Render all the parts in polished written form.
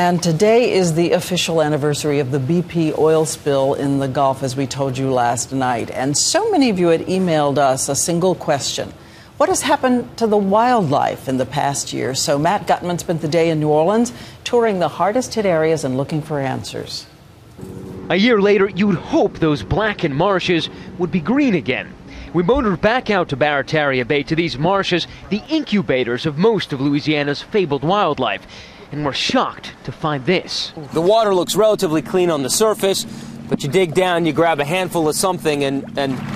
And today is the official anniversary of the BP oil spill in the Gulf, as we told you last night. And so many of you had emailed us a single question. What has happened to the wildlife in the past year? So Matt Gutman spent the day in New Orleans, touring the hardest hit areas and looking for answers. A year later, you'd hope those blackened marshes would be green again. We motored back out to Barataria Bay, to these marshes, the incubators of most of Louisiana's fabled wildlife. And we're shocked to find this. The water looks relatively clean on the surface, but you dig down, you grab a handful of something, and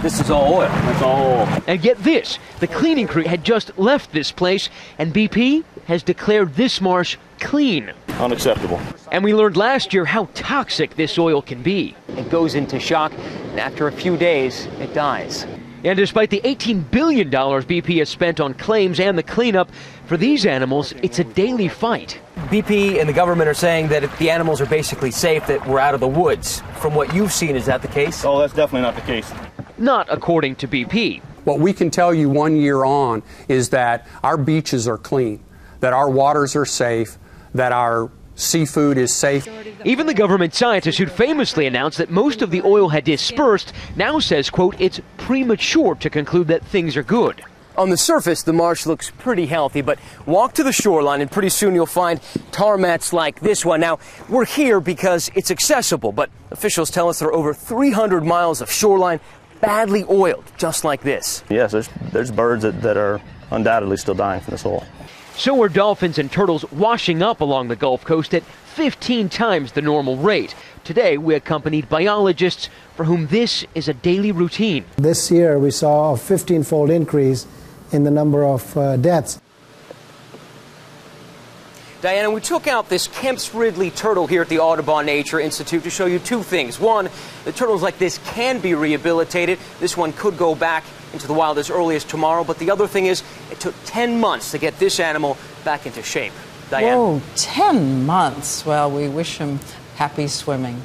this is all oil. That's all oil. And get this, the cleaning crew had just left this place, and BP has declared this marsh clean. Unacceptable. And we learned last year how toxic this oil can be. It goes into shock, and after a few days, it dies. And despite the $18 billion BP has spent on claims and the cleanup, for these animals, it's a daily fight. BP and the government are saying that the animals are basically safe, that we're out of the woods. From what you've seen, is that the case? Oh, that's definitely not the case. Not according to BP. What we can tell you 1 year on is that our beaches are clean, that our waters are safe, that our seafood is safe. Even the government scientist who'd famously announced that most of the oil had dispersed now says, quote, it's premature to conclude that things are good. On the surface, the marsh looks pretty healthy, but walk to the shoreline and pretty soon you'll find tar mats like this one. Now, we're here because it's accessible, but officials tell us there are over 300 miles of shoreline badly oiled, just like this. Yes, there's birds that are undoubtedly still dying from this oil. So are dolphins and turtles washing up along the Gulf Coast at 15 times the normal rate. Today, we accompanied biologists for whom this is a daily routine. This year, we saw a 15-fold increase in the number of deaths. Diana, we took out this Kemp's Ridley turtle here at the Audubon Nature Institute to show you two things. One, the turtles like this can be rehabilitated. This one could go back into the wild as early as tomorrow. But the other thing is, it took 10 months to get this animal back into shape. Diana? Whoa, 10 months. Well, we wish him happy swimming.